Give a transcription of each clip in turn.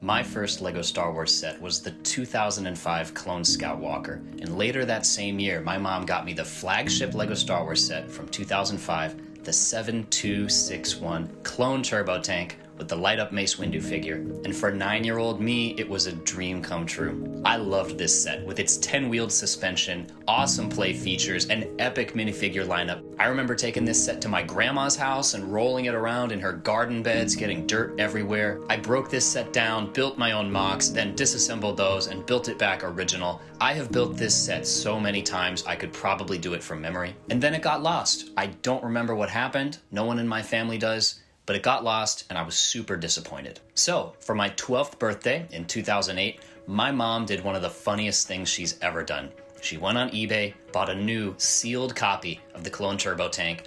My first LEGO Star Wars set was the 2005 Clone Scout Walker, and later that same year, my mom got me the flagship LEGO Star Wars set from 2005, the 7261 Clone Turbo Tank with the light-up Mace Windu figure. And for 9-year-old me, it was a dream come true. I loved this set with its 10-wheeled suspension, awesome play features, and epic minifigure lineup. I remember taking this set to my grandma's house and rolling it around in her garden beds, getting dirt everywhere. I broke this set down, built my own MOCs, then disassembled those and built it back original. I have built this set so many times I could probably do it from memory. And then it got lost. I don't remember what happened. No one in my family does. But it got lost and I was super disappointed. So, for my 12th birthday in 2008, my mom did one of the funniest things she's ever done. She went on eBay, bought a new sealed copy of the Clone Turbo Tank,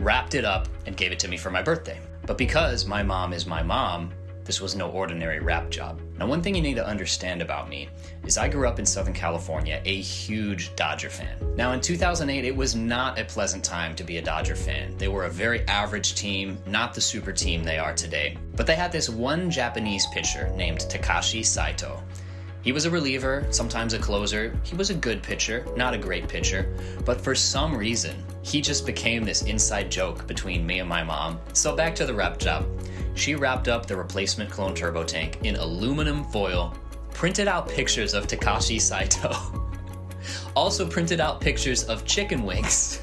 wrapped it up, and gave it to me for my birthday. But because my mom is my mom, this was no ordinary wrap job. Now, one thing you need to understand about me is I grew up in Southern California, a huge Dodger fan. Now, in 2008, it was not a pleasant time to be a Dodger fan. They were a very average team, not the super team they are today. But they had this one Japanese pitcher named Takashi Saito. He was a reliever, sometimes a closer. He was a good pitcher, not a great pitcher. But for some reason, he just became this inside joke between me and my mom. So back to the wrap job. She wrapped up the replacement Clone Turbo Tank in aluminum foil, printed out pictures of Takashi Saito, also printed out pictures of chicken wings,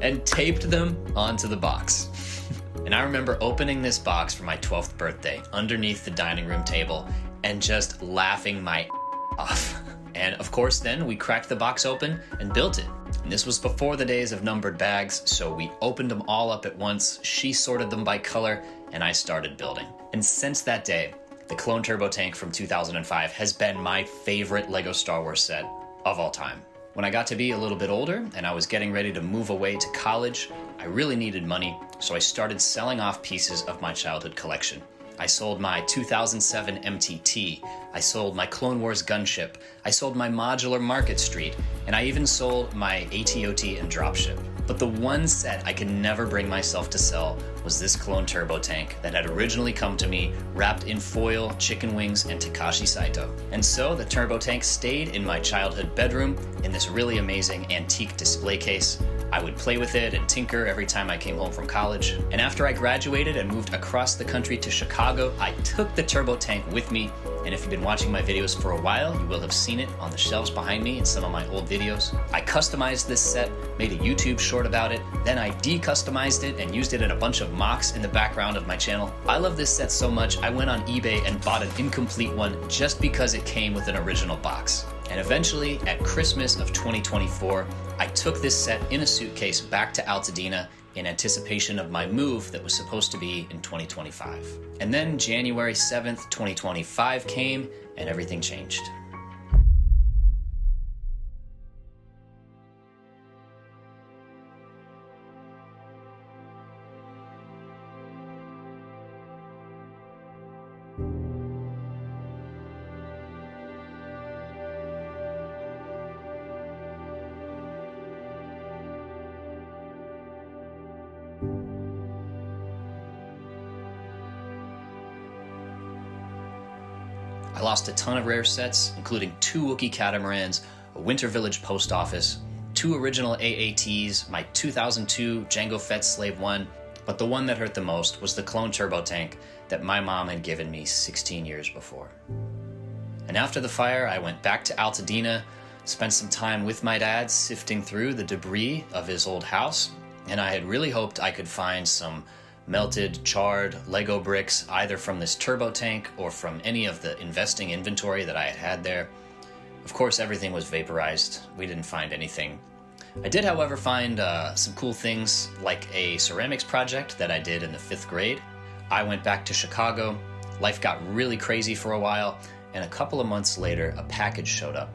and taped them onto the box. And I remember opening this box for my 12th birthday underneath the dining room table and just laughing my off. And of course then we cracked the box open and built it. And this was before the days of numbered bags, so we opened them all up at once, she sorted them by color, and I started building. And since that day, the Clone Turbo Tank from 2005 has been my favorite LEGO Star Wars set of all time. When I got to be a little bit older and I was getting ready to move away to college, I really needed money, so I started selling off pieces of my childhood collection. I sold my 2007 MTT, I sold my Clone Wars gunship, I sold my modular Market Street, and I even sold my AT-OT and dropship. But the one set I could never bring myself to sell was this Clone Turbo Tank that had originally come to me wrapped in foil, chicken wings, and Takashi Saito. And so the Turbo Tank stayed in my childhood bedroom in this really amazing antique display case. I would play with it and tinker every time I came home from college. And after I graduated and moved across the country to Chicago, I took the Turbo Tank with me. And if you've been watching my videos for a while, you will have seen it on the shelves behind me in some of my old videos. I customized this set, made a YouTube short about it, then I de-customized it and used it in a bunch of MOCs in the background of my channel. I love this set so much, I went on eBay and bought an incomplete one just because it came with an original box. And eventually, at Christmas of 2024, I took this set in a suitcase back to Altadena in anticipation of my move that was supposed to be in 2025. And then January 7th, 2025 came and everything changed. I lost a ton of rare sets, including 2 Wookiee catamarans, a Winter Village post office, 2 original AATs, my 2002 Jango Fett Slave 1, but the one that hurt the most was the Clone Turbo Tank that my mom had given me 16 years before. And after the fire, I went back to Altadena, spent some time with my dad sifting through the debris of his old house, and I had really hoped I could find some melted, charred Lego bricks, either from this turbo tank or from any of the investing inventory that I had there. Of course, everything was vaporized. We didn't find anything. I did, however, find some cool things like a ceramics project that I did in the 5th grade. I went back to Chicago. Life got really crazy for a while, and a couple of months later, a package showed up.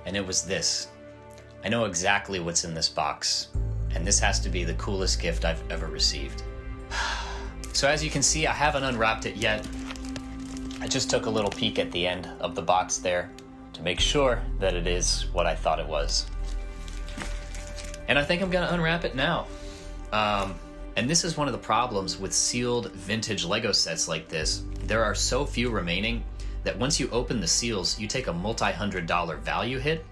And it was this. I know exactly what's in this box, and this has to be the coolest gift I've ever received. So as you can see, I haven't unwrapped it yet. I just took a little peek at the end of the box there to make sure that it is what I thought it was. And I think I'm gonna unwrap it now. And this is one of the problems with sealed vintage Lego sets like this. There are so few remaining that once you open the seals, you take a multi-$100 value hit.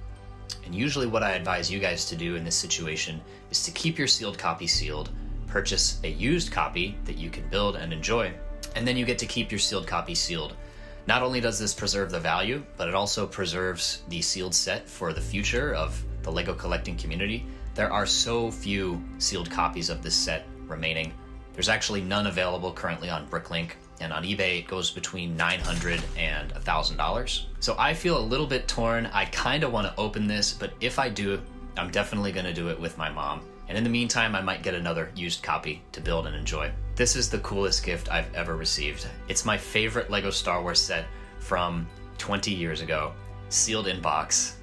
And usually what I advise you guys to do in this situation is to keep your sealed copy sealed, purchase a used copy that you can build and enjoy, and then you get to keep your sealed copy sealed. Not only does this preserve the value, but it also preserves the sealed set for the future of the Lego collecting community. There are so few sealed copies of this set remaining. There's actually none available currently on Bricklink, and on eBay it goes between $900 and $1,000. So I feel a little bit torn. I kind of want to open this, but if I do, I'm definitely going to do it with my mom. And in the meantime, I might get another used copy to build and enjoy. This is the coolest gift I've ever received. It's my favorite Lego Star Wars set from 20 years ago, sealed in box.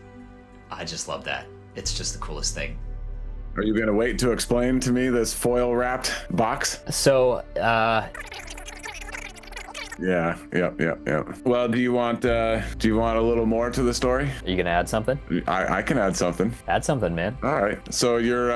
I just love that. It's just the coolest thing. Are you going to wait to explain to me this foil wrapped box? So, Yeah. Well, do you want a little more to the story? Are you gonna add something? I can add something. Add something, man. All right. So your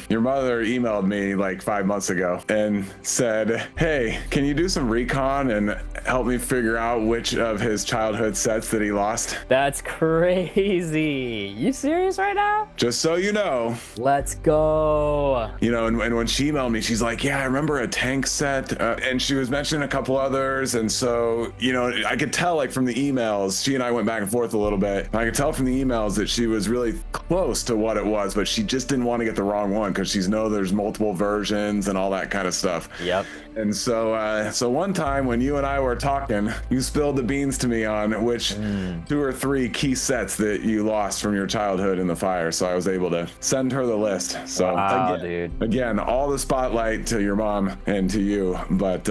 mother emailed me like 5 months ago and said, "Hey, can you do some recon and help me figure out which of his childhood sets that he lost?" That's crazy. You serious right now? Just so you know. Let's go. You know, and when she emailed me, she's like, "Yeah, I remember a tank set," and she was mentioning a couple others, and so, you know, I could tell like from the emails, she and I went back and forth a little bit. I could tell from the emails that she was really close to what it was, but she just didn't want to get the wrong one because she's know there's multiple versions and all that kind of stuff. Yep. And so one time when you and I were talking, you spilled the beans to me on which 2 or 3 key sets that you lost from your childhood in the fire. So I was able to send her the list. So wow, again, all the spotlight to your mom and to you, but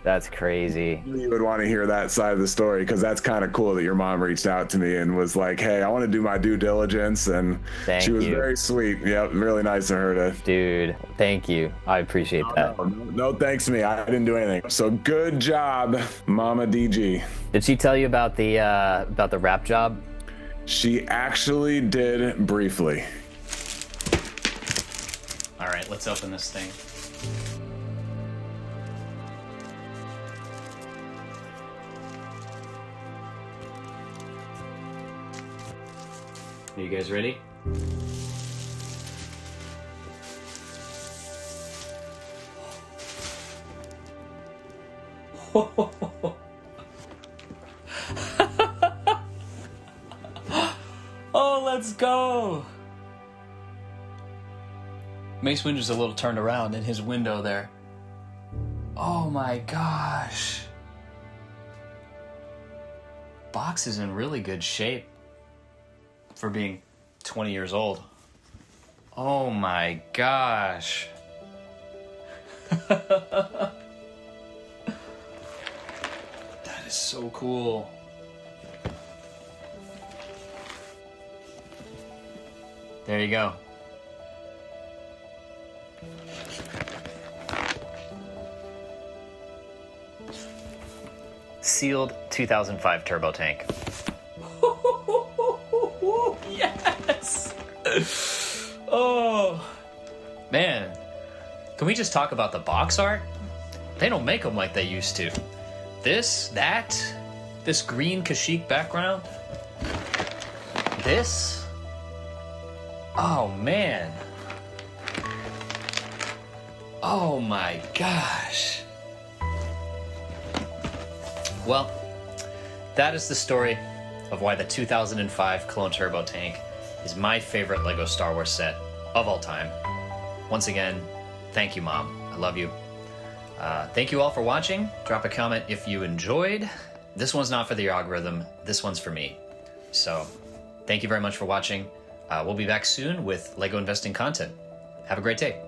that's crazy. You would want to hear that side of the story because that's kind of cool that your mom reached out to me and was like, "Hey, I want to do my due diligence," and she was very sweet. Yeah, really nice of her to. Dude, thank you. I appreciate that. No thanks to me. I didn't do anything. So good job, Mama DG. Did she tell you about the wrap job? She actually did briefly. All right, let's open this thing. Are you guys ready? Oh, let's go! Mace Windu's a little turned around in his window there. Oh my gosh. Box is in really good shape for being 20 years old. Oh my gosh. That is so cool. There you go. Sealed 2005 turbo tank. Yes! Oh, man. Can we just talk about the box art? They don't make them like they used to. This green Kashyyyk background. This. Oh, man. Oh, my gosh. Well, that is the story of why the 2005 Clone Turbo Tank is my favorite LEGO Star Wars set of all time. Once again, thank you, Mom. I love you. Thank you all for watching. Drop a comment if you enjoyed. This one's not for the algorithm. This one's for me. So, thank you very much for watching. We'll be back soon with LEGO investing content. Have a great day.